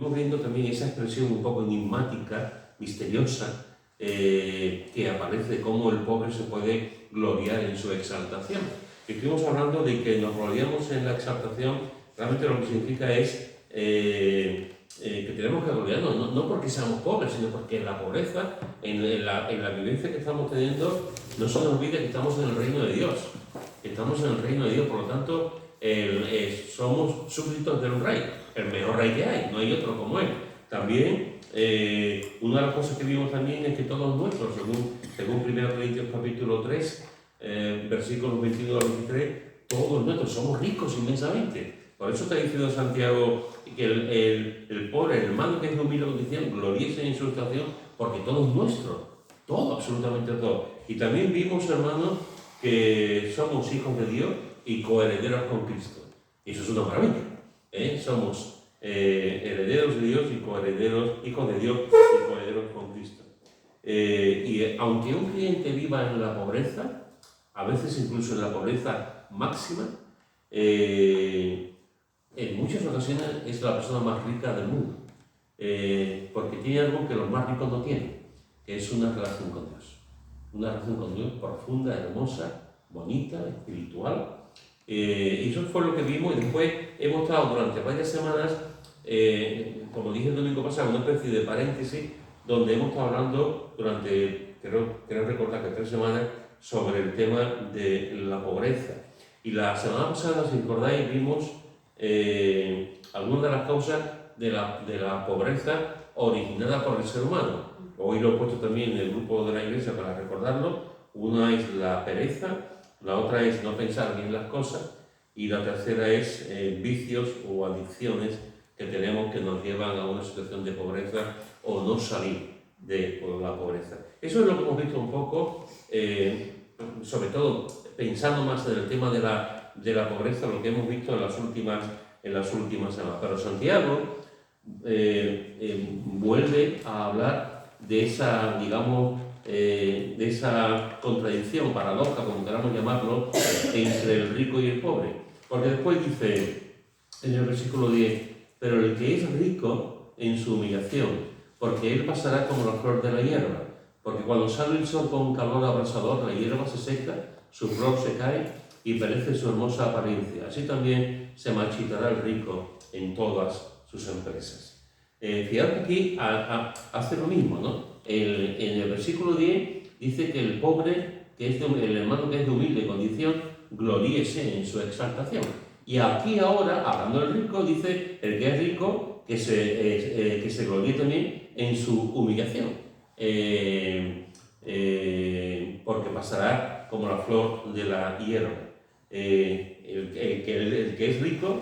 Estamos viendo también esa expresión un poco enigmática, misteriosa, que aparece cómo el pobre se puede gloriar en su exaltación. Estuvimos hablando de que nos gloriamos en la exaltación, realmente lo que significa es que tenemos que gloriarnos, no porque seamos pobres, sino porque en la pobreza, en la vivencia que estamos teniendo, no se nos olvide que estamos en el reino de Dios. Estamos en el reino de Dios, por lo tanto, somos súbditos de un rey, el mejor rey que hay, no hay otro como él. También, una de las cosas que vimos también es que todos nuestros, según 1 Corintios capítulo 3, versículos 21 al 23, todos nuestros somos ricos inmensamente. Por eso está diciendo Santiago que el pobre, el hermano que es de humilde condición, gloriese en su situación, porque todo es nuestro, todo, absolutamente todo. Y también vimos, hermanos, que somos hijos de Dios y coherederos con Cristo. Eso es una maravilla. Somos herederos de Dios y coherederos, hijos de Dios y coherederos con Cristo. Y aunque un cliente viva en la pobreza, a veces incluso en la pobreza máxima, en muchas ocasiones es la persona más rica del mundo, porque tiene algo que los más ricos no tienen, que es una relación con Dios. Una relación con Dios profunda, hermosa, bonita, espiritual. Y eso fue lo que vimos, y después hemos estado durante varias semanas, como dije el domingo pasado, una especie de paréntesis, donde hemos estado hablando durante, creo recordar que 3 semanas, sobre el tema de la pobreza. Y la semana pasada, si recordáis, vimos algunas de las causas de la pobreza originada por el ser humano. Hoy lo he puesto también en el grupo de la iglesia para recordarlo. Una es la pereza, la otra es no pensar bien las cosas y la tercera es vicios o adicciones que tenemos que nos llevan a una situación de pobreza o no salir de la pobreza. Eso es lo que hemos visto un poco, sobre todo pensando más en el tema de la pobreza, lo que hemos visto en las últimas semanas. Pero Santiago vuelve a hablar de esa, digamos, de esa contradicción, paradoja, como queramos llamarlo, entre el rico y el pobre. Porque después dice, en el versículo 10, pero el que es rico en su humillación, porque él pasará como la flor de la hierba, porque cuando sale el sol con un calor abrasador, la hierba se seca, su flor se cae y perece su hermosa apariencia. Así también se marchitará el rico en todas sus empresas. Fijaros que aquí hace lo mismo, ¿no? En el versículo 10 dice que el pobre, el hermano que es de humilde condición, gloríese en su exaltación. Y aquí ahora, hablando del rico, dice el que es rico que se gloríe también en su humillación. Porque pasará como la flor de la hierba. El que es rico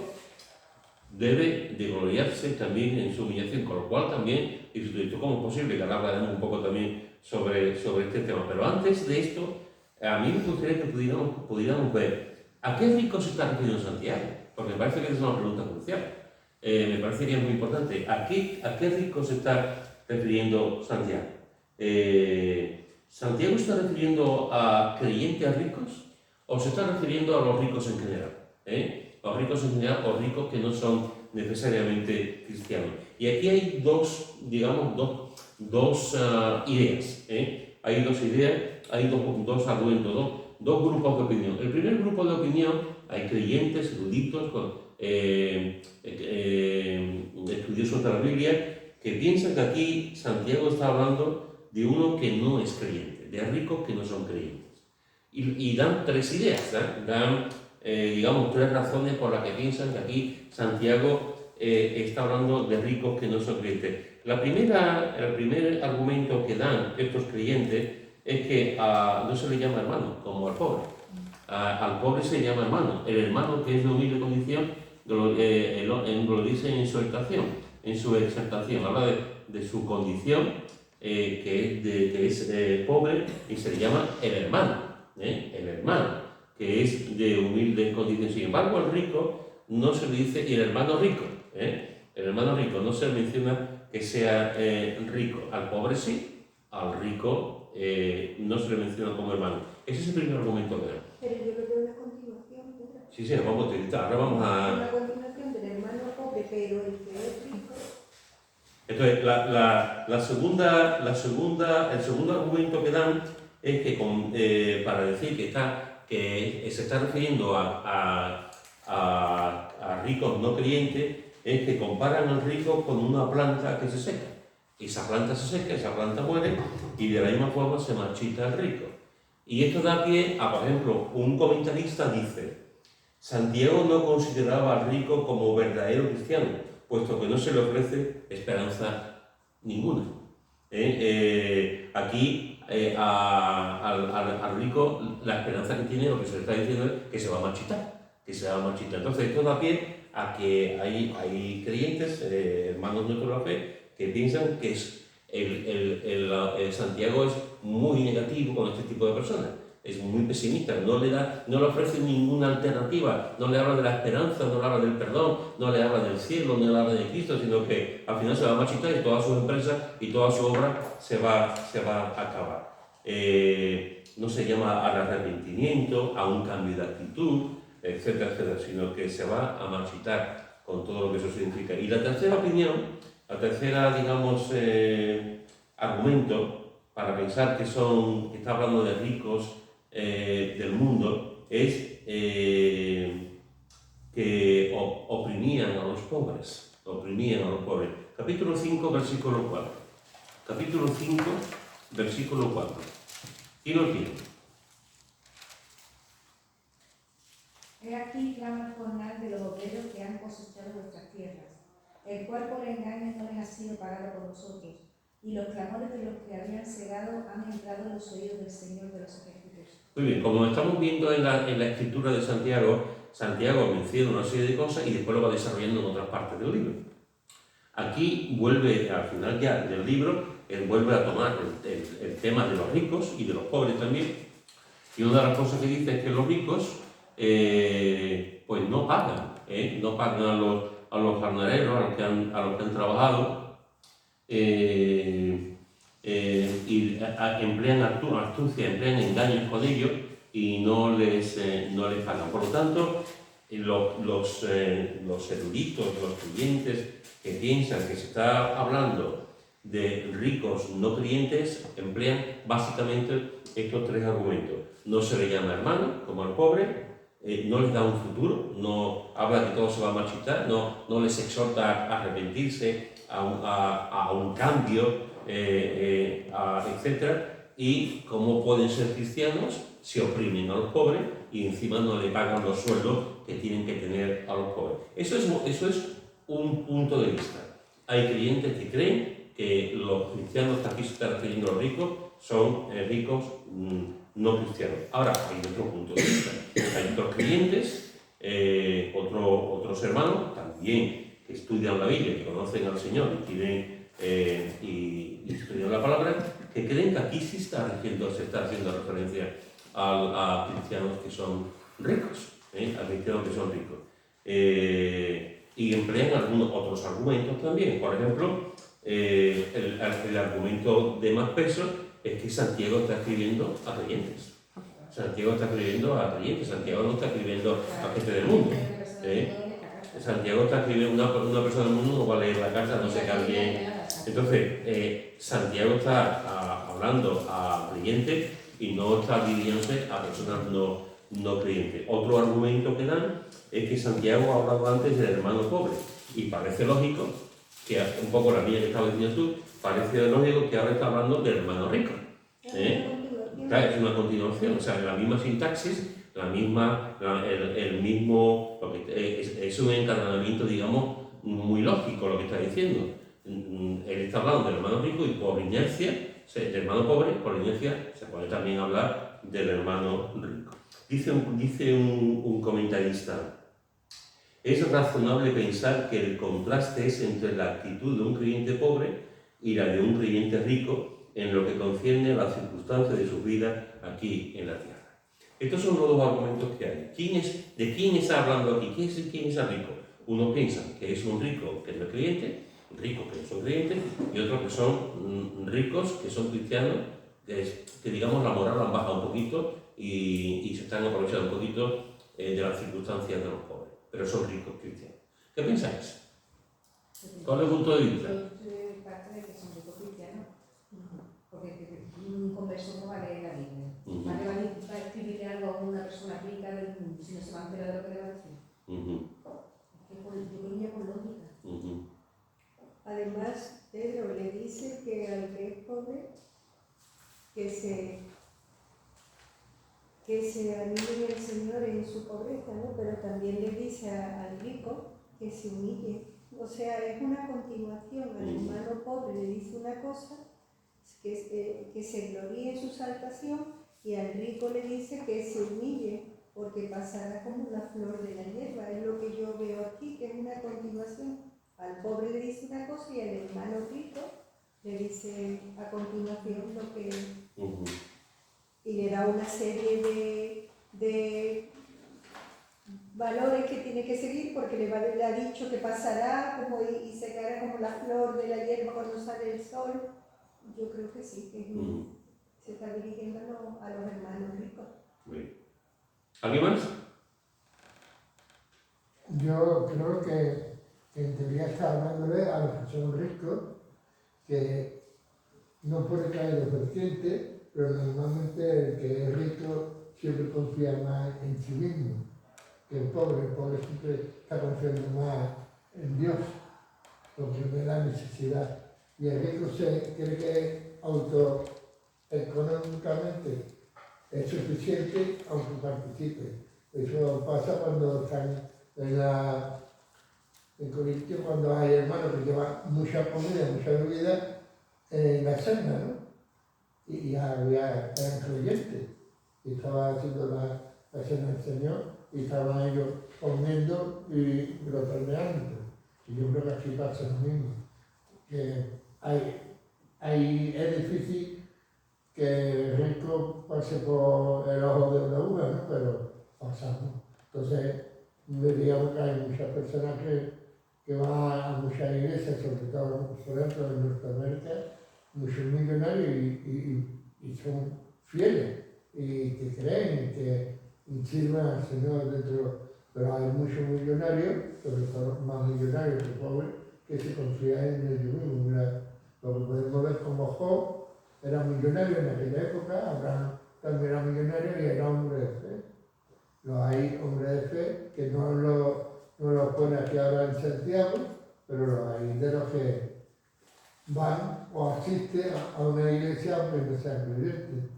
debe de gloriarse también en su humillación, con lo cual también, y esto como es posible, que ahora hablaremos un poco también sobre este tema. Pero antes de esto, a mí me gustaría que pudiéramos ver a qué rico se está refiriendo Santiago, porque me parece que es una pregunta crucial. Me parecería muy importante. ¿A qué rico se está refiriendo Santiago? ¿Santiago está refiriendo a creyentes ricos o se está refiriendo a los ricos en general? Los ricos en general o ricos que no son necesariamente cristianos. Y aquí hay dos ideas. Hay dos ideas, hay dos argumentos, dos grupos de opinión. El primer grupo de opinión, hay creyentes, eruditos, estudiosos de la Biblia, que piensan que aquí Santiago está hablando de uno que no es creyente, de ricos que no son creyentes. Y dan 3 ideas, dan digamos, 3 razones por las que piensan que aquí Santiago está hablando de ricos que no son creyentes. El primer argumento que dan estos creyentes es que no se le llama hermano, como al pobre. Al pobre se le llama hermano. El hermano que es de humilde condición, glorice en su exaltación. Habla de su condición, que es pobre, y se le llama el hermano. El hermano que es de humilde condición. Sin embargo, al rico no se le dice, y el hermano rico, el hermano rico no se le menciona que sea rico. Al pobre sí, al rico no se le menciona como hermano. Ese es el primer argumento que da. Pero yo lo veo una continuación, ¿verdad? Sí, vamos a utilizar. Ahora vamos a... Una continuación del hermano pobre, pero el que es rico Entonces, el segundo argumento que dan es que para decir que se está refiriendo a ricos no creyentes, es que comparan al rico con una planta que se seca. Esa planta se seca, esa planta muere y de la misma forma se marchita el rico. Y esto da pie a, por ejemplo, un comentarista dice: Santiago no consideraba al rico como verdadero cristiano, puesto que no se le ofrece esperanza ninguna. Aquí al rico la esperanza que tiene, lo que se le está diciendo es que se va a marchitar, Entonces esto da pie a que hay creyentes, hermanos nuestros de la fe, que piensan que el Santiago es muy negativo con este tipo de personas. Es muy pesimista, no le ofrece ninguna alternativa, no le habla de la esperanza, no le habla del perdón, no le habla del cielo, no le habla de Cristo, sino que al final se va a marchitar y todas sus empresas y toda su obra se va a acabar. No se llama al arrepentimiento, a un cambio de actitud, etcétera, etcétera, sino que se va a marchitar con todo lo que eso significa. Y la tercera opinión, digamos, argumento para pensar que está hablando de ricos del mundo, es que oprimían a los pobres. Capítulo 5, versículo 4. Capítulo 5, versículo 4. ¿Quién lo tiene? He aquí clama el jornal de los obreros que han cosechado vuestras tierras, el cual por engaño no les ha sido pagado por vosotros, y los clamores de los que habían cegado han entrado en los oídos del Señor de los ejércitos. Muy bien, como estamos viendo en la escritura de Santiago, Santiago menciona una serie de cosas y después lo va desarrollando en otras partes del libro. Aquí vuelve, al final ya del libro, él vuelve a tomar el tema de los ricos y de los pobres también. Y una de las cosas que dice es que los ricos pues no pagan a los jornaleros, a los que han trabajado, y emplean astucia, emplean engaños con ellos y no les pagan. Por lo tanto, los eruditos, los creyentes que piensan que se está hablando de ricos no creyentes, emplean básicamente estos tres argumentos. No se le llama hermano, como al pobre, no les da un futuro, no habla que todo se va a marchitar, no les exhorta a arrepentirse, a un cambio, etc. Y como pueden ser cristianos, se oprimen a los pobres y encima no le pagan los sueldos que tienen que tener a los pobres. Eso es un punto de vista. Hay creyentes que creen que los cristianos, que aquí se está refiriendo a los ricos, son ricos no cristianos. Ahora, hay otro punto de vista. Hay otros creyentes, otros hermanos, también que estudian la Biblia, que conocen al Señor y estudian la palabra, que creen que aquí sí se está haciendo referencia a cristianos que son ricos, y emplean otros argumentos también. Por ejemplo, el argumento de más peso es que Santiago está escribiendo a creyentes. Santiago no está escribiendo a gente del mundo. Santiago está escribiendo una persona del mundo, no va a leer la carta, no se cambie. Entonces, Santiago está hablando a creyentes y no está dirigiéndose a personas no creyentes. Otro argumento que dan es que Santiago ha hablado antes del hermano pobre y parece lógico que, un poco la línea que estaba diciendo tú, parece lógico que ahora está hablando del hermano rico. Claro, es una continuación, o sea, la misma sintaxis, es un encadenamiento, digamos, muy lógico lo que está diciendo. Él está hablando del hermano rico y por inercia, del hermano pobre, por inercia se puede también hablar del hermano rico. Dice un comentarista: es razonable pensar que el contraste es entre la actitud de un creyente pobre y la de un creyente rico en lo que concierne a las circunstancias de su vida aquí en la tierra. Estos son los dos argumentos que hay. ¿De quién está hablando aquí? ¿Quién es el rico? Uno piensa que es un rico que no es creyente, ricos que no son creyentes, y otros que son ricos, que son cristianos, que digamos la moral han bajado un poquito y se están aprovechando un poquito de las circunstancias de los pobres, pero son ricos cristianos. ¿Qué pensáis? ¿Cuál es el punto de vista? se va a enterar de lo que le va a decir. Es que yo creo que por lógica. Además, Pedro le dice que al que es pobre, que se anime el Señor en su pobreza, ¿no? Pero también le dice al rico que se humille. O sea, es una continuación. Al hermano pobre le dice una cosa, que se gloríe en su salvación, y al rico le dice que se humille, porque pasará como la flor de la hierba. Es lo que yo veo aquí, que es una continuación. Al pobre le dice una cosa y al hermano rico le dice a continuación lo que... Y le da una serie de valores que tiene que seguir, porque le ha dicho que pasará como y se caerá como la flor de la hierba cuando sale el sol. Yo creo que sí, que se está dirigiendo a los hermanos ricos. ¿Alguien más? Yo creo que en teoría está hablándole a los que son ricos, que no puede caer de vertiente, pero normalmente el que es rico siempre confía más en sí mismo que el pobre. El pobre siempre está confiando más en Dios, porque ve la necesidad. Y el rico se cree que autoeconómicamente es suficiente aunque participe. Eso pasa cuando están en Corintio, cuando hay hermanos que llevan mucha comida, mucha bebida en la cena, ¿no? Y eran creyentes, y estaban haciendo la cena del Señor, y estaban ellos comiendo y brotoneando. Y yo creo que aquí pasa lo mismo, que es difícil que el rico pase por el ojo de una uva, ¿no? Pero pasamos. Entonces, veríamos que hay muchas personas que van a muchas iglesias, sobre todo, por ejemplo, en Norteamérica, muchos millonarios y son fieles y que creen que sirven al Señor dentro, pero hay muchos millonarios, sobre todo más millonarios que pobres, que se confían en ellos mismos. Mira, lo que podemos ver como Job era millonario en aquella época, Abraham también era millonario y era hombre de fe. Hay hombres de fe que no lo pone aquí ahora en Santiago, pero los hay de los que van o asisten a una iglesia aunque no sean creyentes.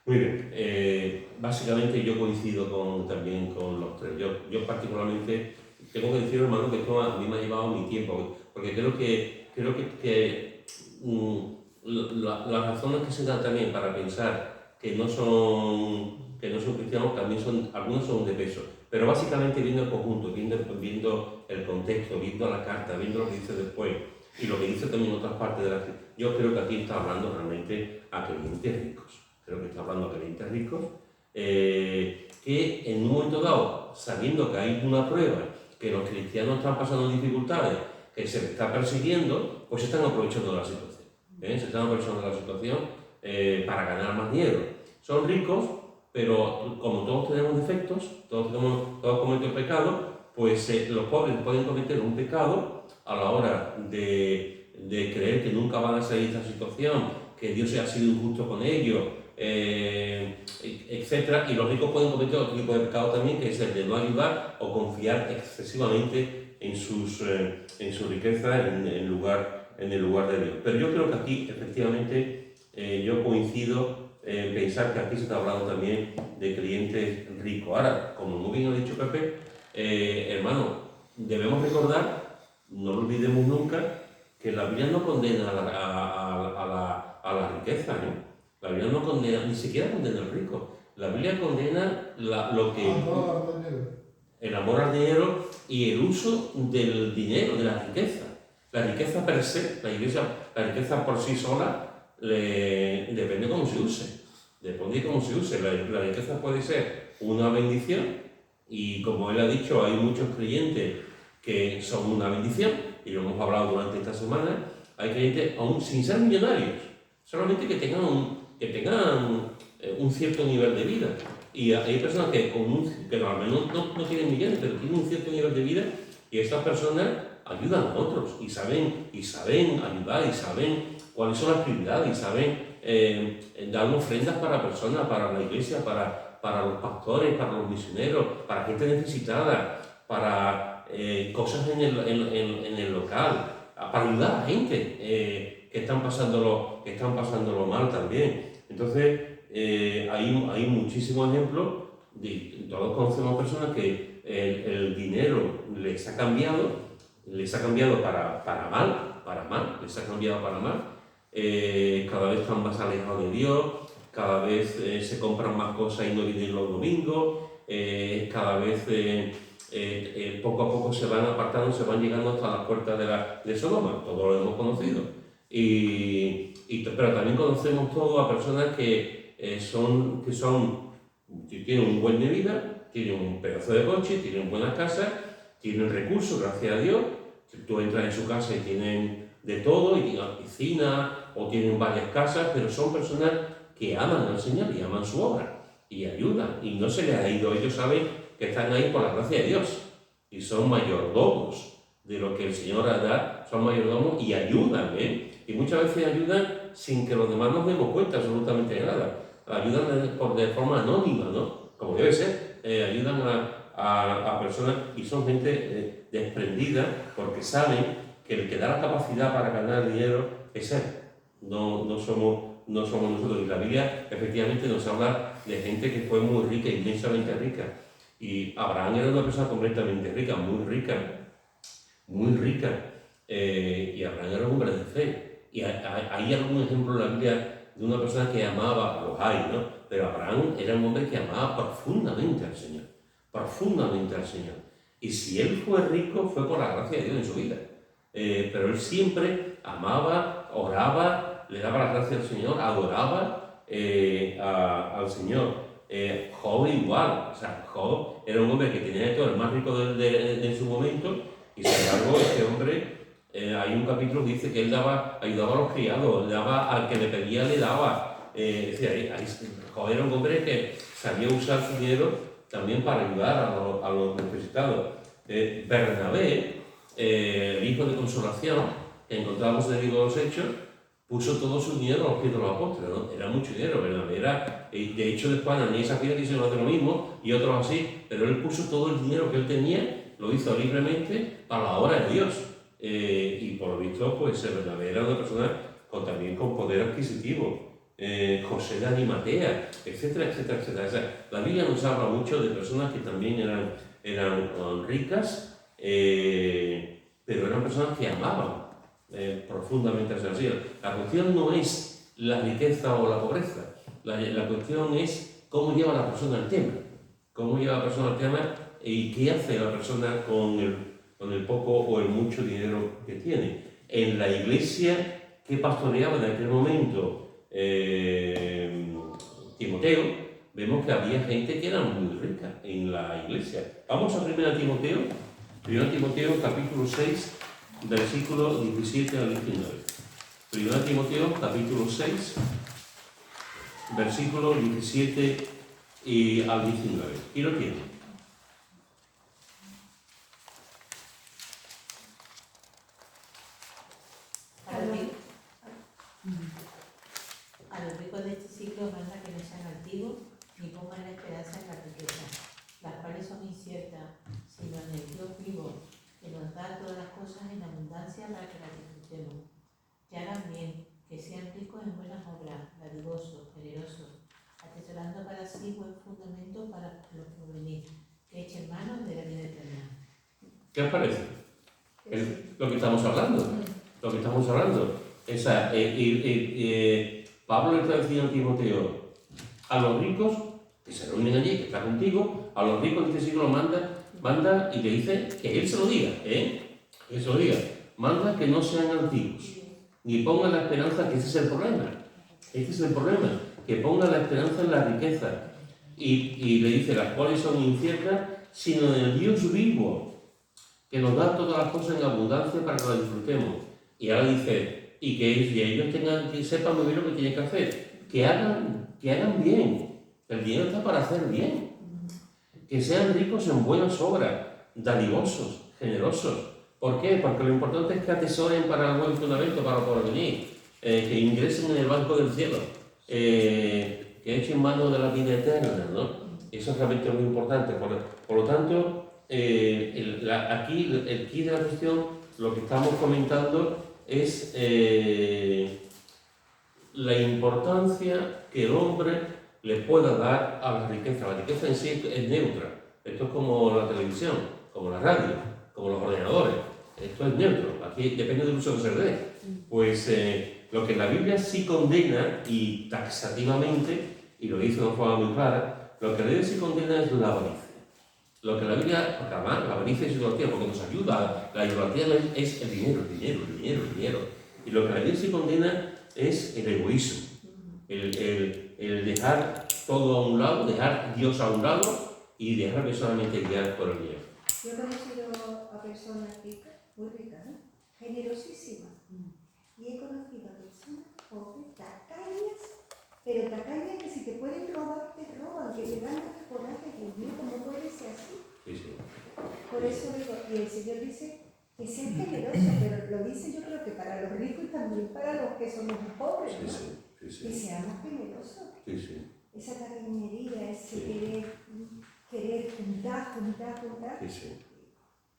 Muy bien, básicamente yo coincido también con los tres. Yo particularmente tengo que decir, hermano, que esto a mí me ha llevado mi tiempo, porque creo que las razones que se dan también para pensar que no son cristianos también algunos son de peso, pero básicamente viendo el conjunto, viendo el contexto, viendo la carta, viendo lo que dice después y lo que dice también en otras partes de la Escritura, yo creo que aquí está hablando realmente a creyentes ricos. Creo que está hablando a creyentes ricos que en un momento dado, sabiendo que hay una prueba, que los cristianos están pasando dificultades, que se les está persiguiendo, pues se están aprovechando de la situación. Se están aprovechando de la situación para ganar más dinero. Son ricos, pero como todos tenemos defectos, todos cometemos pecado, pues los pobres pueden cometer un pecado a la hora de creer que nunca van a salir de esta situación, que Dios ha sido injusto con ellos, etc. Y los ricos pueden cometer otro tipo de pecado también, que es el de no ayudar o confiar excesivamente en su riqueza en el lugar de Dios. Pero yo creo que aquí, efectivamente, yo coincido en pensar que aquí se está hablando también de creyentes ricos. Ahora, como muy bien ha dicho Pepe, hermano, debemos recordar, no lo olvidemos nunca, que la Biblia no condena a la riqueza, ¿no? La Biblia no condena, ni siquiera condena al rico. La Biblia condena el amor al dinero y el uso del dinero, de la riqueza. La riqueza per se, la riqueza por sí sola, depende cómo se use. Depende de cómo se use. La riqueza puede ser una bendición y, como él ha dicho, hay muchos creyentes que son una bendición y lo hemos hablado durante esta semana. Hay creyentes aún sin ser millonarios, solamente que tengan un cierto nivel de vida. Y hay personas que normalmente no tienen millones, pero tienen un cierto nivel de vida, y estas personas ayudan a otros y saben ayudar y saben cuáles son las prioridades y saben dar ofrendas para personas, para la iglesia, para para los pastores, para los misioneros, para gente necesitada, para cosas en el local, para ayudar a gente que están pasándolo mal también. Entonces, hay muchísimos ejemplos, todos conocemos personas que el dinero les ha cambiado para mal, les ha cambiado para mal. Cada vez están más alejados de Dios, cada vez se compran más cosas y no vienen los domingos, cada vez poco a poco se van apartando, se van llegando hasta las puertas de Sodoma, todos lo hemos conocido. Pero también conocemos todos a personas que tienen un buen de vida, tienen un pedazo de coche, tienen buenas casas, tienen recursos, gracias a Dios. Tú entras en su casa y tienen de todo, y tienen piscina o tienen varias casas, pero son personas que aman al Señor y aman su obra y ayudan, y no se les ha ido. Ellos saben que están ahí por la gracia de Dios y son mayordomos de lo que el Señor da, son mayordomos y ayudan, y muchas veces ayudan sin que los demás nos demos cuenta absolutamente de nada. Ayudan de forma anónima, ¿no? Como debe ser. Ayudan a personas y son gente desprendida, porque saben que el que da la capacidad para ganar dinero es Él, no somos nosotros. Y la Biblia efectivamente nos habla de gente que fue muy rica, inmensamente rica. Y Abraham era una persona completamente rica, muy rica. Y Abraham era un hombre de fe. Y hay algún ejemplo en la Biblia de una persona que amaba, los hay, ¿no? Pero Abraham era un hombre que amaba profundamente al Señor. Y si él fue rico, fue por la gracia de Dios en su vida. Pero él siempre amaba, oraba, le daba la gracia al Señor, adoraba al Señor. Job igual, o sea, Job era un hombre que tenía de todo, el más rico de su momento, y sin embargo este hombre, hay un capítulo que dice que él ayudaba a los criados, daba al que le pedía, le daba. Job era un hombre que sabía usar su dinero también para ayudar a los necesitados. Bernabé, el hijo de Consolación, que encontramos en el libro de los Hechos, puso todo su dinero a los pies de los apóstoles, ¿no? Era mucho dinero, Bernabé era, de hecho después Ananías y Zafira quisieron hacer lo mismo, y otros así, pero él puso todo el dinero que él tenía, lo hizo libremente para la obra de Dios. Y por lo visto, pues Bernabé era una persona también con poder adquisitivo. José de Arimatea, etcétera. O sea, la Biblia nos habla mucho de personas que también eran ricas, pero eran personas que amaban profundamente al Señor. La cuestión no es la riqueza o la pobreza, la cuestión es cómo lleva la persona el tema. Y qué hace la persona con el poco o el mucho dinero que tiene. En la iglesia que pastoreaba en aquel momento Timoteo, vemos que había gente que era muy rica en la iglesia. Vamos a 1 Timoteo capítulo 6, versículo 17 al 19. 1 Timoteo capítulo 6, versículo 17 al 19. ¿Quién lo tiene? A los ricos de este siglo manda que no sean altivos ni pongan la esperanza en la riqueza, las cuales son inciertas, sino en el Dios vivo, que nos da todas las cosas en abundancia para que las disfrutemos. Que hagan bien, que sean ricos en buenas obras, dadivosos, generosos, atesorando para sí buen fundamento para los que venir, que echen manos de la vida eterna. ¿Qué os parece? Lo que estamos hablando. Pablo le está diciendo a Timoteo, a los ricos que se reúnen allí, que está contigo, a los ricos de este siglo manda y le dice que él se lo diga, que se lo diga. Manda que no sean altivos, ni pongan la esperanza, que ese es el problema, que pongan la esperanza en la riqueza. Y le dice, las cuales son inciertas, sino en el Dios vivo, que nos da todas las cosas en abundancia para que las disfrutemos. Y ahora dice, y que ellos que sepan muy bien lo que tienen que hacer, que hagan bien. El dinero está para hacer bien. Que sean ricos en buenas obras, dadivosos, generosos. ¿Por qué? Porque lo importante es que atesoren para el buen fundamento, para lo porvenir, que ingresen en el banco del cielo, que echen mano de la vida eterna, ¿no? Eso es realmente muy importante. Por lo tanto, aquí el key de la cuestión, lo que estamos comentando es la importancia que el hombre le pueda dar a la riqueza. La riqueza en sí es neutra. Esto es como la televisión, como la radio, como los ordenadores. Esto es neutro. Aquí depende del uso que se le dé. Pues lo que la Biblia sí condena, y taxativamente, y lo dice de una forma muy clara, lo que la Biblia sí condena es la avaricia. Lo que la Biblia, porque además la avaricia es idolatría, porque nos ayuda, la idolatría es el dinero, el dinero, el dinero, el dinero. Y lo que la Biblia sí condena es el egoísmo, el dejar todo a un lado, dejar a Dios a un lado y dejarme solamente guiar por el dinero. Yo he conocido a personas ricas, muy ricas, ¿no? Generosísimas. Y he conocido a personas pobres, tacañas, pero tacañas que si te pueden robar, te roban, que le dan hasta coraje, Dios mío, ¿cómo puede ser así? Sí, sí. Por eso digo, y el Señor dice que sean generosos, pero lo dice yo creo que para los ricos y también para los que somos pobres, ¿no? Que seamos generosos. Sí, sí. Esa tacañería, ese querer juntar, Sí, sí.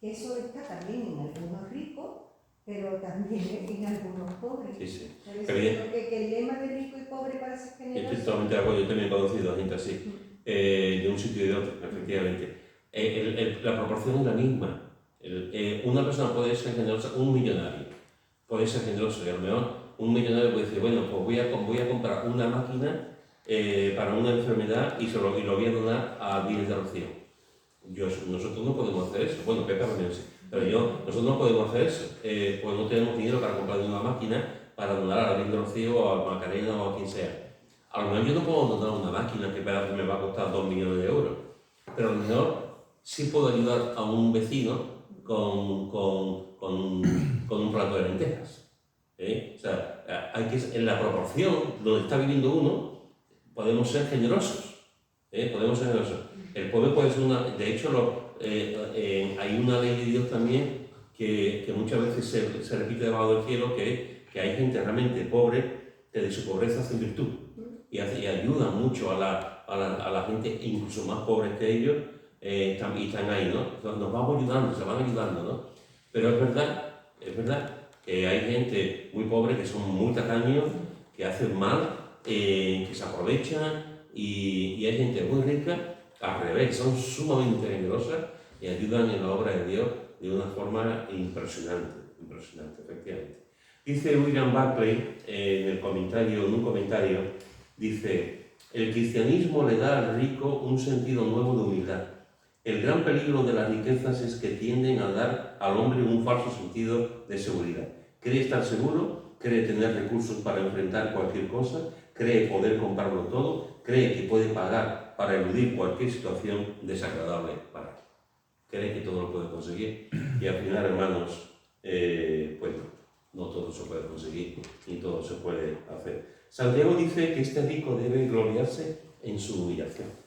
que eso está también en algunos ricos, pero también en algunos pobres. Sí, sí. Por eso Pero bien. creo que el lema de rico y pobre para ser generoso. Estoy totalmente de acuerdo, yo también he conocido a gente así, de un sitio y de otro, efectivamente. La proporción es la misma. Una persona puede ser generosa, un millonario puede ser generoso, y a lo mejor un millonario puede decir, bueno, pues voy a comprar una máquina para una enfermedad y lo voy a donar a bienes de adopción. Nosotros no podemos hacer eso, bueno, Pepe también sí, pero nosotros no podemos hacer eso, pues no tenemos dinero para comprar una máquina para donar a la Virgen del Rocío o a Macarena o a quien sea. A lo mejor yo no puedo donar una máquina que me va a costar 2 millones de euros, pero a lo mejor sí puedo ayudar a un vecino con un plato de lentejas. O sea, en la proporción donde está viviendo uno, podemos ser generosos. Podemos ser generosos. El pobre puede ser una... De hecho, hay una ley de Dios también que muchas veces se repite debajo del cielo, que hay gente realmente pobre que de su pobreza hacen virtud y ayudan mucho a la gente incluso más pobre que ellos, y están ahí, ¿no? Nos vamos ayudando, se van ayudando, ¿no? Pero es verdad que hay gente muy pobre que son muy tacaños, que hacen mal, que se aprovechan, y hay gente muy rica, al revés, son sumamente generosas y ayudan en la obra de Dios de una forma impresionante, efectivamente. Dice William Buckley en un comentario, dice, el cristianismo le da al rico un sentido nuevo de humildad. El gran peligro de las riquezas es que tienden a dar al hombre un falso sentido de seguridad. Cree estar seguro, cree tener recursos para enfrentar cualquier cosa, cree poder comprarlo todo, cree que puede pagar para eludir cualquier situación desagradable para él. Cree que todo lo puede conseguir y al final, hermanos, pues no todo se puede conseguir ni todo se puede hacer. Santiago dice que este rico debe gloriarse en su humillación.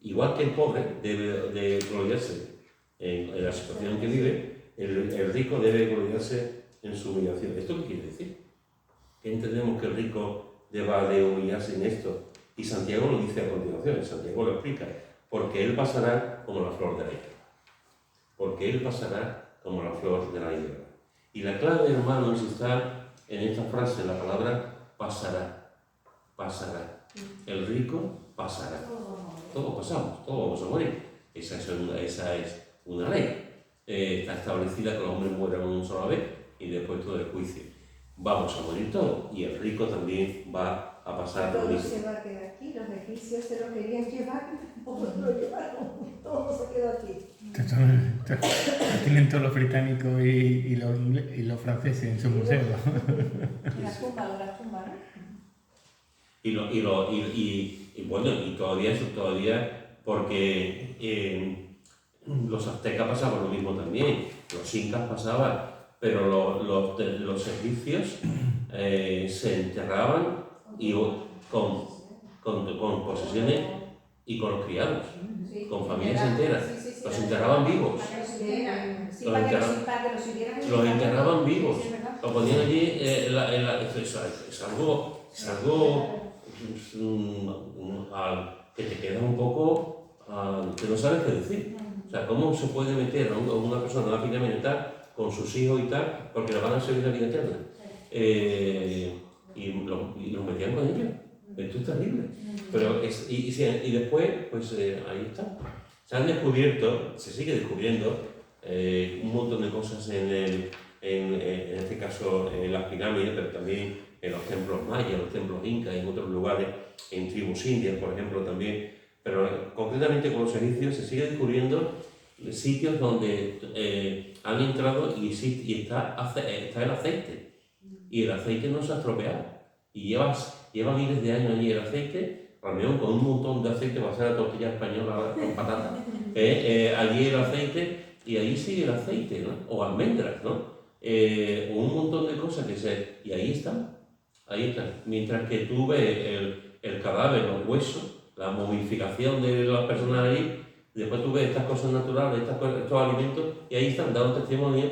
Igual que el pobre debe de gloriarse en la situación en que vive, el rico debe gloriarse en su humillación. ¿Esto qué quiere decir? Que entendemos que el rico deba de humillarse en esto. Y Santiago lo dice a continuación, Santiago lo explica. Porque él pasará como la flor de la hierba. Porque él pasará como la flor de la hierba. Y la clave, hermanos, está en esta frase, en la palabra pasará. Pasará. El rico pasará. Todos pasamos, todos vamos a morir. Esa es una ley. Está establecida que los hombres mueran una sola vez y después todo el juicio. Vamos a morir todos y el rico también va a pasar lo Todo mismo. se va a quedar aquí, los egipcios se lo querían llevar, todos lo llevaron, todo se quedó aquí. Lo tienen todos los británicos y los franceses en su museo. La tumba, ¿no? Y bueno, y todavía porque los aztecas pasaban lo mismo también, los incas pasaban, pero los egipcios se enterraban con posesiones y con los criados, con familias enteras, los enterraban vivos. Los enterraban vivos, los ponían allí, es algo que te quedas un poco, que no sabes qué decir. O sea, ¿cómo se puede meter a una persona en la pirámide militar con sus hijos y tal, porque le van a servir la vida eterna? Y los metían con ellos. Esto es terrible. Pero y después, pues ahí está. Se han descubierto, se sigue descubriendo un montón de cosas en este caso en las pirámides, pero también en los templos mayas, los templos incas y en otros lugares, en tribus indias, por ejemplo, también. Pero concretamente con los egipcios se sigue descubriendo sitios donde han entrado y está el aceite. Y el aceite no se ha estropeado. Y lleva miles de años allí el aceite, Rameón con un montón de aceite, va a ser la tortilla española con patata. Allí el aceite, y ahí sigue el aceite, ¿no? O almendras, ¿no? O un montón de cosas y ahí están. Mientras que tú ves el cadáver, los huesos, la momificación de las personas ahí, después tú ves estas cosas naturales, estos alimentos, y ahí están dando testimonio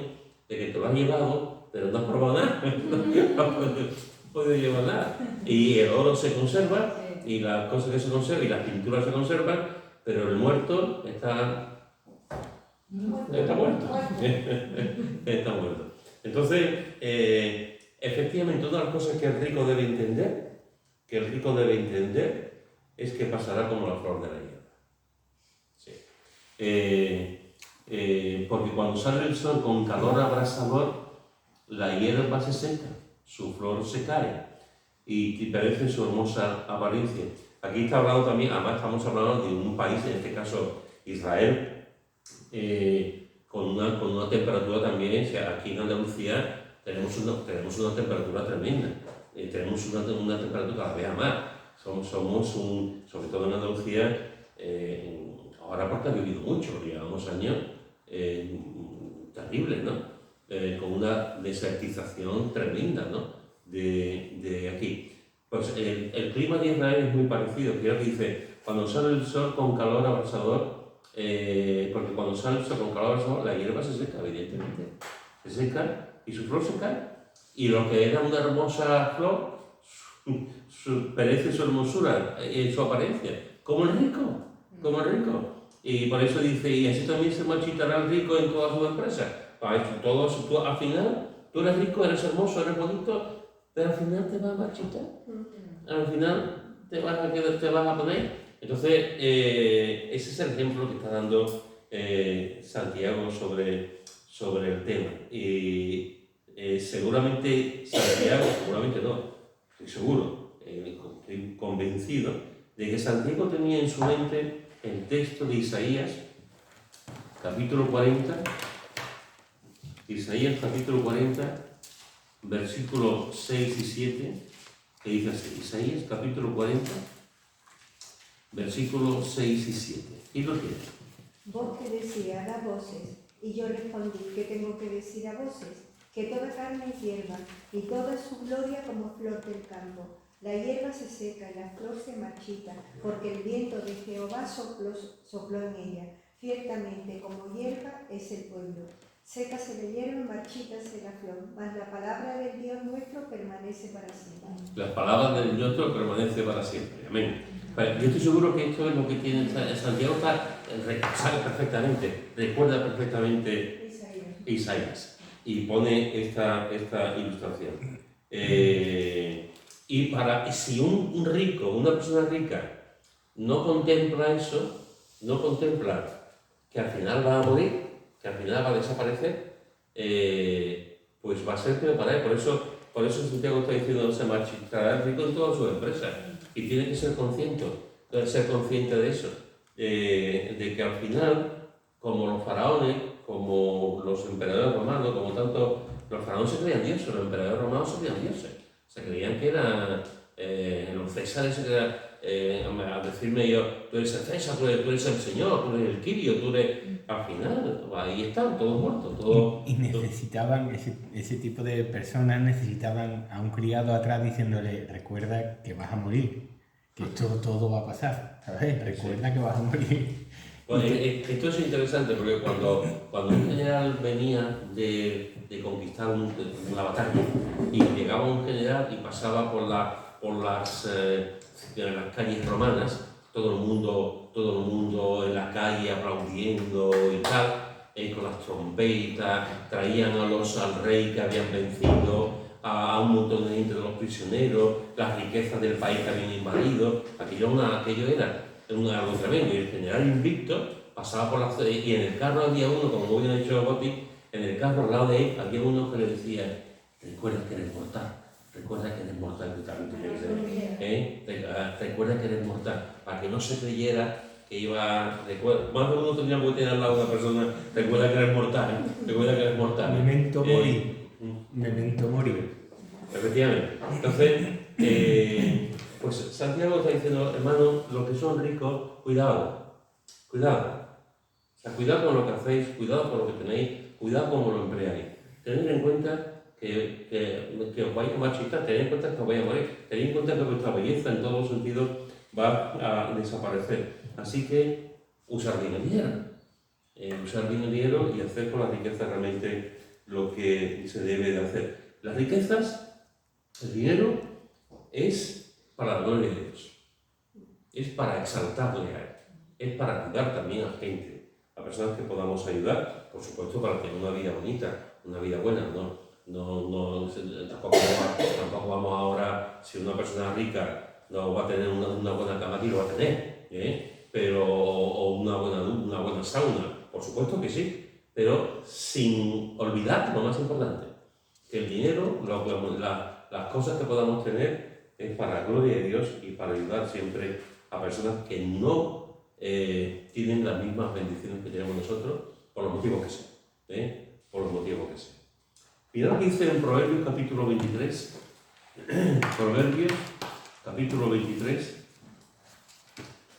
de que te lo has llevado, pero no has probado nada. No puedes llevar nada. Y el oro se conserva, y las cosas que se conservan, y las pinturas se conservan, pero el muerto está muerto. Está muerto. Entonces, efectivamente, una de las cosas que el rico debe entender, es que pasará como la flor de la hierba. Sí. Porque cuando sale el sol con calor abrasador, la hierba se seca, su flor se cae y perece su hermosa apariencia. Aquí está hablando también, además estamos hablando de un país, en este caso Israel, con una temperatura también. Aquí en Andalucía tenemos una temperatura tremenda, tenemos una temperatura cada vez más. Sobre todo en Andalucía, ahora porque ha vivido mucho, llevamos años terribles, ¿no? Con una desertización tremenda, ¿no? de aquí. Pues el clima de Israel es muy parecido, que dice, cuando sale el sol con calor abrasador, porque cuando sale el sol con calor abrasador, la hierba se seca, evidentemente. Se seca y su flor se cae. Y lo que era una hermosa flor, perece su hermosura, su apariencia, como el rico. Y por eso dice, y así también se marchitará el rico en todas sus empresas. Tú, al final, tú eres rico, eres hermoso, eres bonito, pero al final te vas a marchitar. Al final te vas a poner. Entonces, ese es el ejemplo que está dando Santiago sobre el tema. Y seguramente no, estoy seguro, estoy convencido de que Santiago tenía en su mente el texto de Isaías, capítulo 40, versículos 6 y 7, que dice así, Isaías capítulo 40, versículos 6 y 7. ¿Y lo tiene? Vos que decías, da voces, y yo respondí, ¿qué tengo que decir a voces? Que toda carne es hierba, y toda su gloria como flor del campo. La hierba se seca y la flor se marchita, porque el viento de Jehová sopló en ella. Ciertamente, como hierba es el pueblo. Sécase la hierba y marchítase la flor, mas la palabra del Dios nuestro permanece para siempre. Las palabras del Dios nuestro permanecen para siempre. Amén. Yo estoy seguro que esto es lo que tiene Santiago, sabe perfectamente, recuerda perfectamente Isaías y pone esta ilustración. Y si un rico, una persona rica, no contempla eso, no contempla que al final va a morir, que al final va a desaparecer, pues va a ser peor para él. Por eso Santiago está diciendo, se marchitará el rico en todas sus empresas. Y tiene que ser consciente de eso, de que al final, como los faraones, como los emperadores romanos, como tanto, los faraones se creían dioses, los emperadores romanos se creían dioses. Se creían que eran los césares, a decirme yo, tú eres el César, tú eres el Señor, tú eres el Quirio, tú eres... Al final, ahí están, todos muertos. Y necesitaban, ese tipo de personas necesitaban a un criado atrás diciéndole, recuerda que vas a morir, que todo va a pasar, ¿sabes? Recuerda que vas a morir. Pues, esto es interesante porque cuando un general venía de conquistar una batalla y llegaba un general y pasaba por las calles romanas, todo el mundo en la calle aplaudiendo y tal, con las trompetas, traían al rey que habían vencido, a un montón de gente de los prisioneros, las riquezas del país que habían invadido. Aquello era algo tremendo. Y el general invicto pasaba por la ciudad y en el carro había uno, como muy bien ha dicho Botti, en el carro al lado de él había uno que le decía: recuerda que eres mortal, recuerda que eres mortal, que también tenía que ser, recuerda que eres mortal, para que no se creyera que iba, más de uno tendría que tener al lado de una persona: recuerda que eres mortal, recuerda que eres mortal. Memento mori. Memento mori. Efectivamente. Entonces, pues Santiago está diciendo: hermano, los que son ricos, cuidado, cuidado. O sea, cuidado con lo que hacéis, cuidado con lo que tenéis, cuidado con lo empleáis. Tened en cuenta que os vais a marchitar, tened en cuenta que os vais a morir, tened en cuenta que vuestra belleza en todos los sentidos va a desaparecer. Así que usar bien el dinero y hacer con la riqueza realmente lo que se debe de hacer. Las riquezas, el dinero, es para la gloria de Dios, es para exaltarle a Él, es para ayudar también a gente, a personas que podamos ayudar, por supuesto, para tener una vida bonita, una vida buena. Tampoco vamos ahora, si una persona rica no va a tener una buena cama, aquí lo va a tener, pero, o una buena sauna, por supuesto que sí, pero sin olvidar lo más importante, que el dinero, las cosas que podamos tener, es para la gloria de Dios y para ayudar siempre a personas que no tienen las mismas bendiciones que tenemos nosotros, por los motivos que sean, por los motivos que sean. Mirad lo que dice en Proverbios capítulo 23, Proverbios capítulo 23,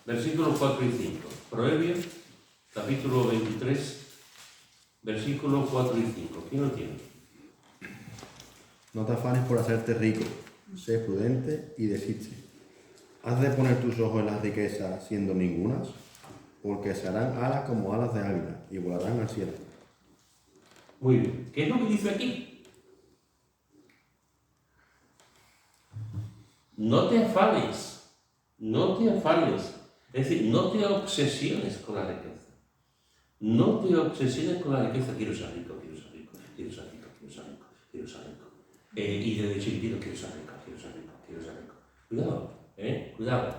versículos 4 y 5. Proverbios capítulo 23, versículos 4 y 5. ¿Quién lo tiene? No te afanes por hacerte rico, sé prudente y desiste. Has de poner tus ojos en las riquezas siendo ningunas, porque se harán alas como alas de águila y volarán al cielo. Muy bien. ¿Qué es lo que dice aquí? No te afanes, no te afanes. Es decir, no te obsesiones con la riqueza. No te obsesiones con la riqueza. Quiero ser rico, quiero ser rico, quiero ser rico, quiero ser rico, quiero ser rico. Y desde chiquitito quiero ser rico, quiero ser rico, quiero ser rico. Cuidado, cuidado.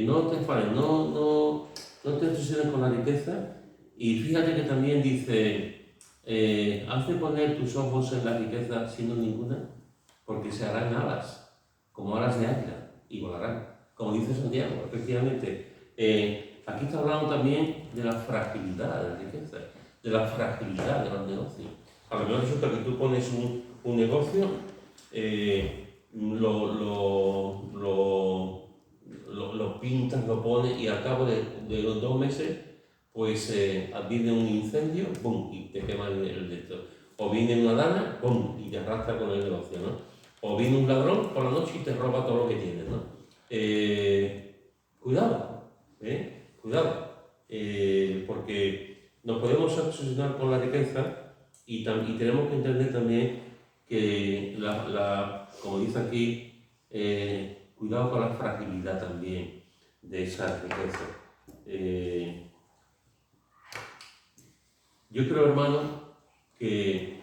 No te afanes, no te obsesiones con la riqueza. Y fíjate que también dice: has de poner tus ojos en la riqueza siendo ninguna, porque se harán alas, como alas de águila, y volarán. Como dice Santiago, efectivamente. Aquí está hablando también de la fragilidad de la riqueza, de la fragilidad de los negocios. A lo mejor resulta que tú pones un negocio, lo pintas, lo pones, y al cabo de los 2 meses, pues viene un incendio, ¡pum!, y te quema el de esto. O viene una dana, ¡pum!, y te arrastra con el negocio, ¿no? O viene un ladrón por la noche y te roba todo lo que tienes, ¿no? Cuidado, cuidado, porque nos podemos obsesionar con la riqueza y tenemos que entender también que, como dice aquí, cuidado con la fragilidad también de esa riqueza. Yo creo, hermano, que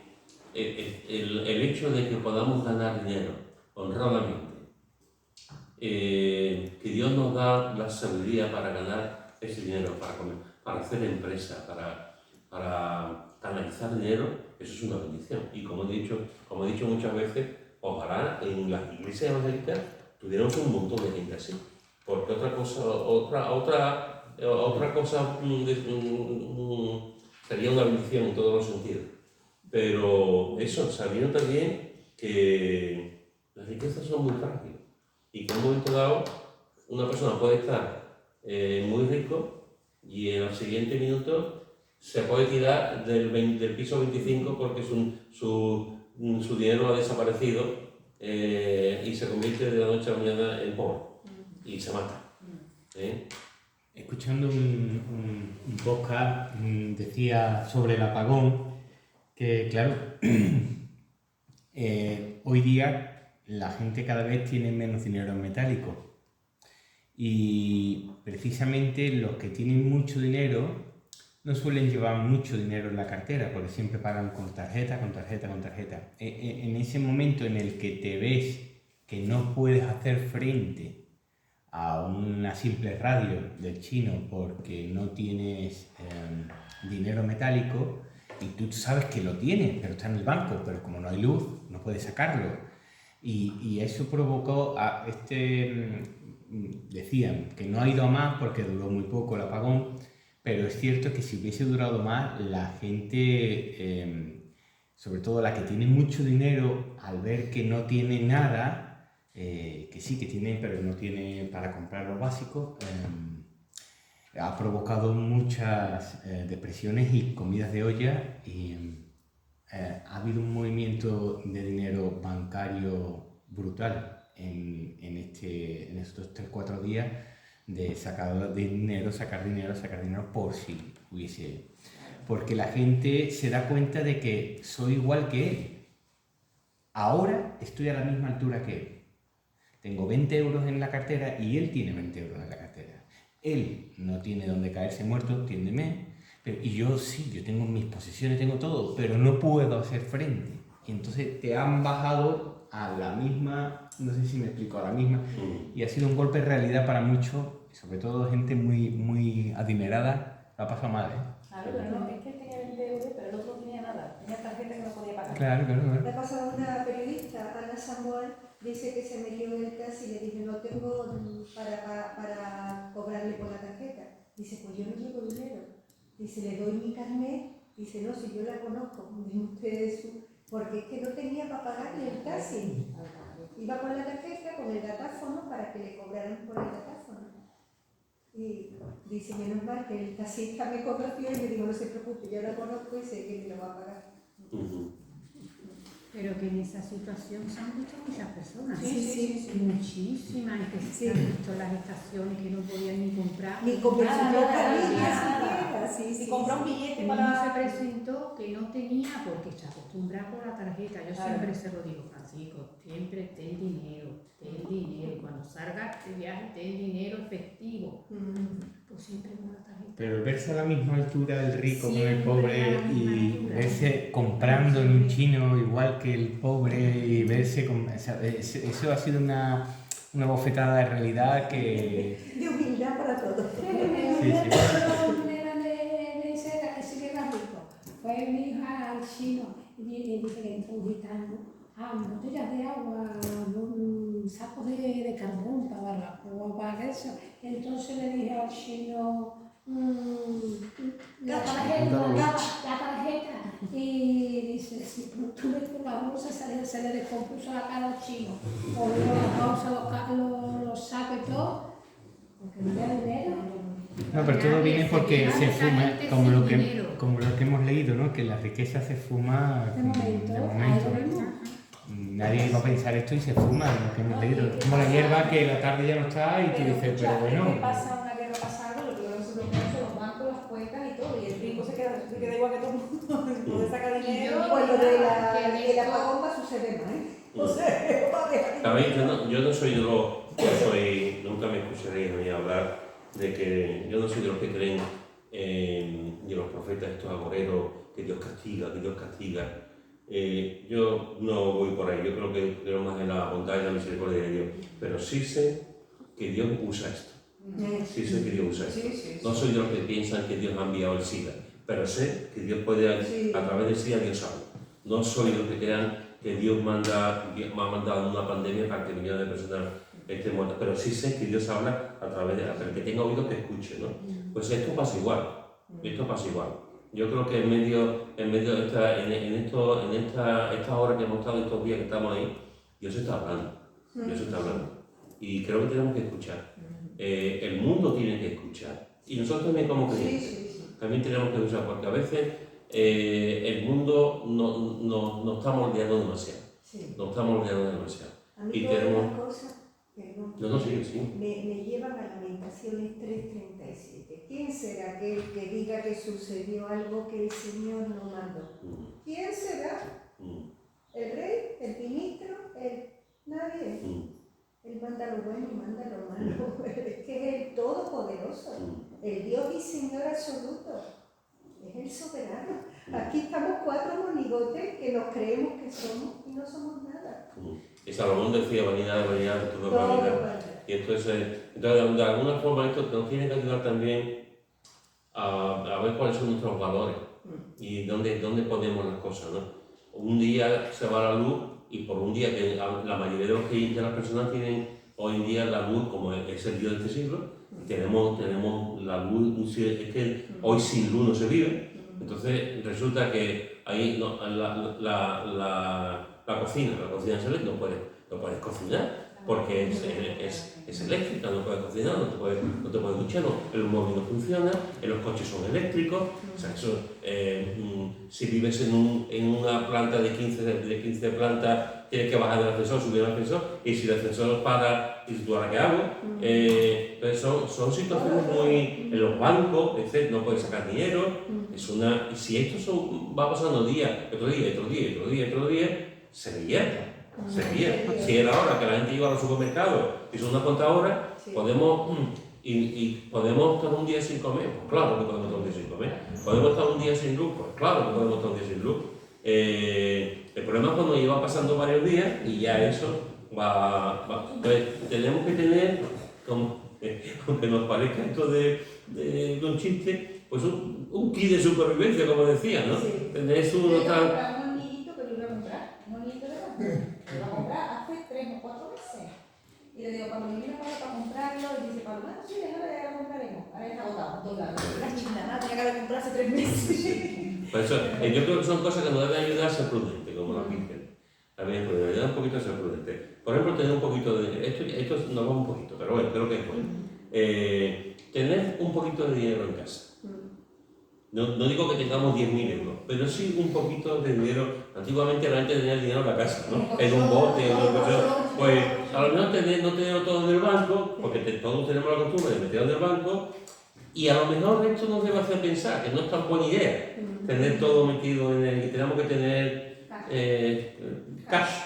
el hecho de que podamos ganar dinero honradamente, que Dios nos da la sabiduría para ganar ese dinero, para hacer empresa, para canalizar dinero, eso es una bendición. Y como he dicho muchas veces, ojalá en las iglesias evangélicas tuviéramos un montón de gente así, porque otra cosa sería una bendición en todos los sentidos. Pero eso, sabiendo también que las riquezas son muy frágiles y que en un momento dado una persona puede estar muy rico y en el siguiente minuto se puede tirar del piso 25 porque su dinero ha desaparecido y se convierte de la noche a la mañana en pobre y se mata. Escuchando un podcast, decía sobre el apagón que, claro, hoy día la gente cada vez tiene menos dinero en metálico Y precisamente los que tienen mucho dinero no suelen llevar mucho dinero en la cartera, porque siempre pagan con tarjeta, con tarjeta, con tarjeta. En ese momento en el que te ves que no puedes hacer frente a una simple radio del chino porque no tienes dinero metálico, y tú sabes que lo tienes, pero está en el banco, pero como no hay luz, no puedes sacarlo. Y eso provocó a decían que no ha ido a más porque duró muy poco el apagón, pero es cierto que si hubiese durado más, la gente, sobre todo la que tiene mucho dinero, al ver que no tiene nada, que sí que tiene, pero no tiene para comprar lo básico, ha provocado muchas depresiones y comidas de olla, y ha habido un movimiento de dinero bancario brutal en estos 3-4 días, de sacar dinero, sacar dinero, sacar dinero por si hubiese... Porque la gente se da cuenta de que soy igual que él. Ahora estoy a la misma altura que él. Tengo 20 euros en la cartera y él tiene 20 euros en la cartera. Él no tiene donde caerse muerto, entiéndeme. Y yo sí, yo tengo mis posesiones, tengo todo, pero no puedo hacer frente. Y entonces te han bajado a la misma, no sé si me explico, a la misma, y ha sido un golpe de realidad para muchos, sobre todo gente muy, muy adinerada, lo ha pasado mal, ¿eh? Claro, pero no, es que él tenía 20 euros, pero el otro no tenía nada, tenía tarjeta que no podía pagar. Claro, claro, claro. Le ha pasado a una periodista, Ana Samuel, dice que se metió en el taxi y le dice, no tengo para cobrarle por la tarjeta. Dice, pues yo no llevo dinero. Dice, le doy mi carnet. Dice, no, si yo la conozco. Dice, ustedes, porque es que no tenía para pagarle el taxi. Iba con la tarjeta, con el datáfono, para que le cobraran por el datáfono. Y dice, menos mal que el taxista me conoció y me dijo, no se preocupe, yo la conozco y sé que me lo va a pagar. Pero que en esa situación se han visto muchas personas. Sí. Muchísimas, que se han visto las estaciones que no podían ni comprar. Ni comprar nada. Si compra un billete El para... niño se presentó que no tenía porque se acostumbraba por la tarjeta. Yo siempre se lo digo, Francisco, siempre ten dinero. Cuando salgas de viaje, ten dinero efectivo. Pues siempre con la tarjeta. Pero el verse a la misma altura el rico con el Siempre pobre, a la misma y altura. verse comprando en un chino igual que el pobre, y verse o sea, eso ha sido una bofetada de realidad que... De humildad para todos. Una manera de ser que sí que era rico. Fue mi hija al chino y dice que entró un gitano. Botellas de agua, sacos de carbón para eso. Entonces le dije al chino, la tarjeta. Y dice, si tú ves que la bolsa se le descompuso la cara al chino. Cogió la bolsa, los sacos y todo, porque no había dinero. No, pero todo viene porque se fuma, como lo que dinero. hemos leído, ¿no? Que la riqueza se fuma De momento, de ahí momento. lo vemos. Nadie va a pensar esto y se fuma, lo que hemos leído. Es como la hierba que la tarde ya no está y tú dices, pero bueno... ¿Qué pasa una guerra pasada? Lo primero que se preocupan son los bancos, las cuentas y todo, y el rico se queda igual que todo el mundo, puede sacar dinero. Pues lo de la apagón va a suceder más, ¿eh? O sea, va a dejar. A ver, yo no soy de los... nunca me escucharéis a mí hablar de que... Yo no soy de los que creen de los profetas, estos agoreros, que Dios castiga, que Dios castiga. Yo no voy por ahí, yo creo más en la bondad y la misericordia de Dios, pero sí sé que Dios usa esto. Sí sé que Dios usa esto. No soy de los que piensan que Dios ha enviado el SIDA, pero sé que Dios puede, a través del SIDA, Dios habla. No soy de los que crean que Dios me ha mandado una pandemia para que millones de personas estén muertas, pero sí sé que Dios habla a través de pero que tenga oídos que escuche, ¿no? Pues esto pasa igual, Yo creo que en medio de esta hora que hemos estado, estos días que estamos ahí, Dios está hablando. Y creo que tenemos que escuchar. El mundo tiene que escuchar. Y nosotros también como creyentes, también tenemos que escuchar, porque a veces el mundo nos está moldeando demasiado. Nos está moldeando demasiado. A mí Y todas tenemos... las cosas, perdón, No, sí. me llevan a Lamentaciones 3:37. ¿Quién será aquel que diga que sucedió algo que el Señor no mandó? ¿Quién será? ¿El rey? ¿El ministro? Nadie. Él manda lo bueno y manda lo malo. Es que Todopoderoso, el Dios y Señor absoluto, es el soberano. Aquí estamos 4 monigotes que nos creemos que somos y no somos nada. Y Salomón decía, vanidad, vanidad, todo es vanidad. Y entonces, de alguna forma esto nos tiene que ayudar también a ver cuáles son nuestros valores y dónde ponemos las cosas, ¿no? Un día se va la luz y por un día que la mayoría de las personas tienen hoy en día la luz como es el día de este siglo, tenemos la luz, es que hoy sin luz no se vive, entonces resulta que ahí la cocina no puedes cocinar porque es eléctrica, no puedes cocinar, no te puedes duchar, el móvil no funciona, los coches son eléctricos, o sea, eso, si vives en una planta de 15 plantas, tienes que bajar del ascensor, subir al ascensor, y si el ascensor para, y tú ahora qué hago, entonces son situaciones muy, en los bancos, etc., no puedes sacar dinero, y si esto va pasando día, otro día, se revierta. Si era hora que la gente iba a los supermercados y son unas cuantas horas, podemos estar un día sin comer, pues claro que podemos estar un día sin comer. Podemos estar un día sin luz, pues claro que podemos estar un día sin luz. El problema es cuando lleva pasando varios días y ya eso va. Entonces tenemos que tener, aunque nos parezca esto de un chiste, pues un kit de supervivencia, como decía, ¿no? Tener Un anillito que yo iba a comprar, un anillito de banco. Lo iba a comprar hace 3 o 4 meses. Y le digo, cuando me vine para comprarlo, y dice, Pablo, bueno, sí, déjame, ya lo compraremos. Ahora está agotado, en todos lados. La chingada, nada, tenía que haber comprado hace 3 meses. Por eso, yo creo que son cosas que nos deben ayudar a ser prudentes, como la Virgen. A mí me ayuda un poquito a ser prudente. Por ejemplo, tener un poquito de. Esto nos va un poquito, pero bueno, creo que es bueno. Tener un poquito de dinero en casa. No digo que tengamos 10.000 euros, pero sí un poquito de dinero. Antiguamente la gente tenía dinero en la casa, ¿no? En un bote, en un coche. Pues a lo mejor no tenerlo todo en el banco, porque todos tenemos la costumbre de meterlo en el banco, y a lo mejor esto nos debe hacer pensar que no es tan buena idea tener todo metido en el. Y tenemos que tener cash.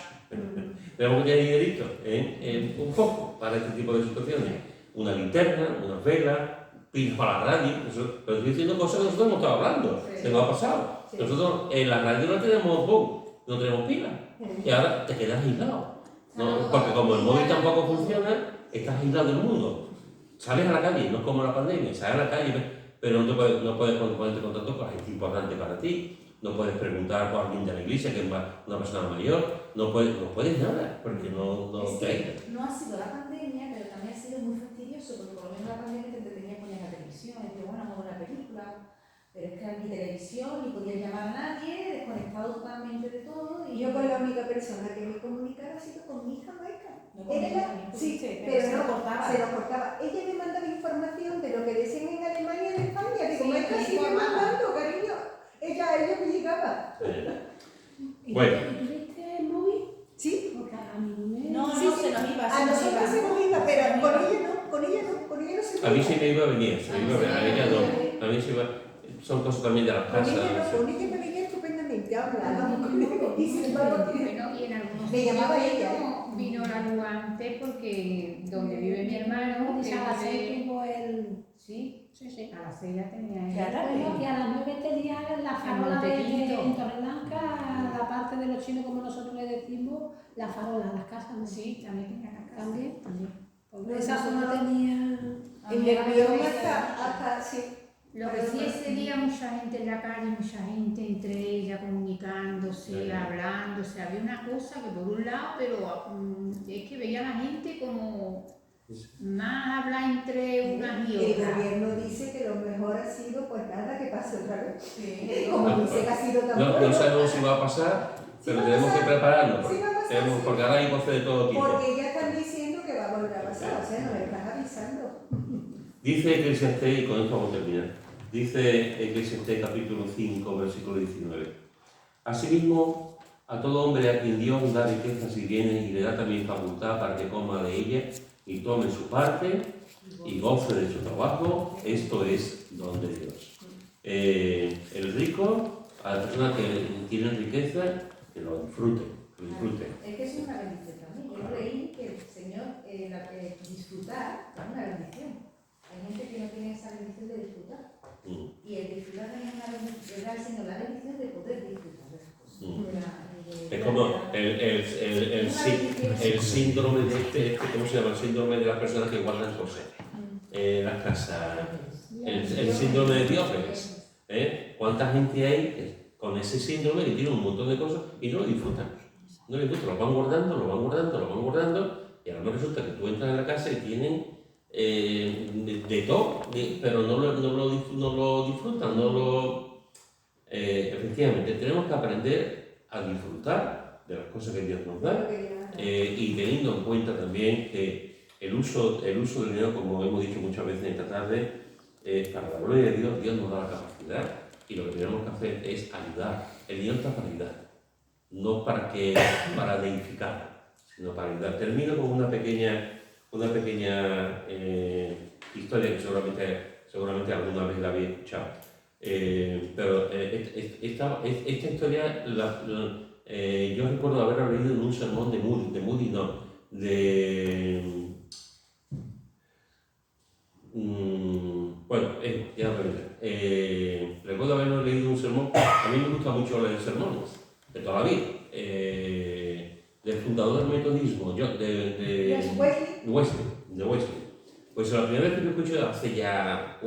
Tenemos que tener dinerito un poco para este tipo de situaciones. Una linterna, unas velas, pilas para la radio. Pero estoy diciendo cosas que nosotros hemos estado hablando, que nos ha pasado. Nosotros en la radio no tenemos pilas. Y ahora te quedas aislado. ¿No? Porque como el móvil tampoco funciona, estás aislado del mundo. Sales a la calle, no es como la pandemia, sales a la calle, pero no puedes ponerte en contacto con gente importante para ti. No puedes preguntar por alguien de la iglesia, que es una persona mayor, no puedes nada, porque no ha sido la pandemia, pero también ha sido muy fastidioso, porque por lo menos la pandemia te entretenía con la televisión, y digo, bueno, hago una película, pero es que era mi televisión, ni podía llamar a nadie, desconectado totalmente de todo. Y Yo con la única persona que me comunicaba ha sido con mi hija Maika. Sí, pero se lo cortaba. Se lo cortaba. Ella me mandaba información de lo que decían en Alemania y en España. Digo, Sí, Maika, sigue mandando, cariño. Ella me llegaba. Bueno. ¿Tuviste el móvil? Sí. Porque a mí me... No, Sí, se nos iba. A nosotros se nos iba, pero con ella no se iba. A mí sí me iba a venir, a ella no. A mí sí iba. Son cosas también de las casas. Con ella me venía estupendamente, hablábamos con ella. Y sin embargo, Bueno, y en algunos me llamaba sitios ella. vino la luz antes porque donde vive mi hermano, Dice, a las 6 tuvo el... sí, Sí. a las 6 ya tenía Ya él. tarde. Bueno, y a las 9 tenía la farola de Montequinto. en Torreblanca, la parte de los chinos, como nosotros le decimos, la farola, las casas. ¿no? Sí, también tenía la casa. También. No, Pues esa zona nosotros- tenía... En el guión hasta sí. Lo que sí ese día mucha gente en la calle, mucha gente entre ellas comunicándose, hablándose, había una cosa que por un lado, pero es que veía a la gente como más hablar entre unas y El otras. gobierno dice que lo mejor ha sido, pues nada, que pase otra vez. Sí. Como dice que ha sido tan No sabemos si va a pasar, pero tenemos que prepararnos. Sí va a pasar, Porque ahora hay voces de todo tipo. Porque ya están diciendo que va a volver a pasar, o sea, nos están avisando. Dice Eclesiastés, y con esto vamos a terminar, dice Eclesiastés capítulo 5, versículo 19. Asimismo, a todo hombre a quien Dios da riquezas y bienes y le da también facultad para que coma de ellas y tome su parte y goce de su trabajo, esto es don de Dios. El rico, a la persona que tiene riqueza, que lo disfrute, Es que es una bendición también. Yo leí que el Señor disfrutar es una bendición. Hay gente que no tiene sino la bendición de poder disfrutar de las cosas. Es como el síndrome de ¿cómo se llama? El síndrome de las personas que guardan cosas. Las casas. El síndrome de Diógenes. ¿Cuánta gente hay con ese síndrome que tiene un montón de cosas y no lo disfrutan? No lo disfrutan, lo van guardando, lo van guardando, lo van guardando, y a lo mejor resulta que tú entras en la casa y tienen de todo, pero no lo disfrutan, efectivamente, tenemos que aprender a disfrutar de las cosas que Dios nos da, y teniendo en cuenta también que el uso del dinero, como hemos dicho muchas veces en esta tarde, para la gloria de Dios, Dios nos da la capacidad, y lo que tenemos que hacer es ayudar. El dinero está para ayudar, no para deificar, sino para ayudar. Termino con una pequeña historia que seguramente alguna vez la había escuchado. Pero esta historia yo recuerdo haberla leído en un sermón de Moody, bueno, ya lo veré. Recuerdo haberlo leído en un sermón. A mí me gusta mucho leer sermones, de toda la vida. Del fundador del metodismo, de Wesley. Pues la primera vez que lo escuché hace ya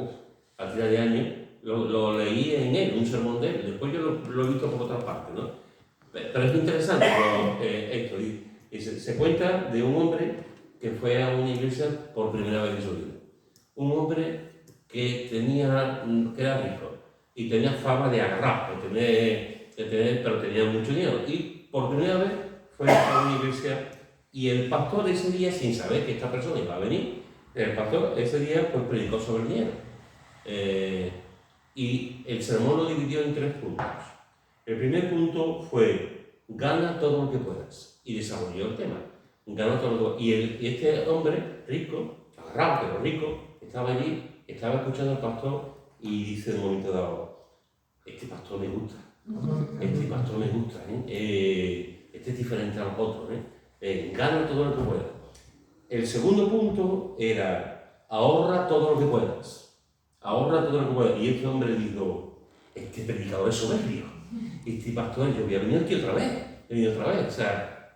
cantidad de años, lo leí en él, un sermón de él. Después yo lo he visto por otra parte, ¿no? Pero es interesante esto. Se cuenta de un hombre que fue a una iglesia por primera vez en su vida. Un hombre que era rico y tenía fama de agarrar, pero tenía mucho dinero. Y por primera vez fue a una iglesia y el pastor ese día, sin saber que esta persona iba a venir, el pastor ese día pues predicó sobre el dinero. Y el sermón lo dividió en 3 puntos. El primer punto fue, gana todo lo que puedas. Y desarrolló el tema. Gana todo lo que puedas. Y este hombre, rico, agarrado pero rico, estaba allí, estaba escuchando al pastor y dice en un momento dado, este pastor me gusta. Este es diferente a los otros. Gana todo lo que puedas. El segundo punto era, ahorra todo lo que puedas. Ahorra todo lo que puedas. Y este hombre dijo, este predicador es soberbio. Este pastor, yo voy a venir aquí otra vez. O sea,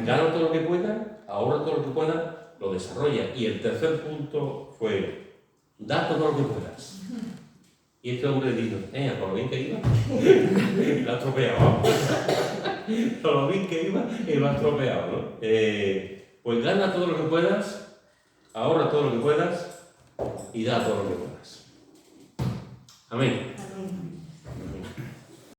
gana todo lo que pueda, ahorra todo lo que pueda, lo desarrolla. Y el tercer punto fue, da todo lo que puedas. Y este hombre dijo, por lo bien que iba, lo ha estropeado. Por lo bien que iba, lo ha estropeado, ¿no? Pues gana todo lo que puedas, ahorra todo lo que puedas y da todo lo que puedas. Amén.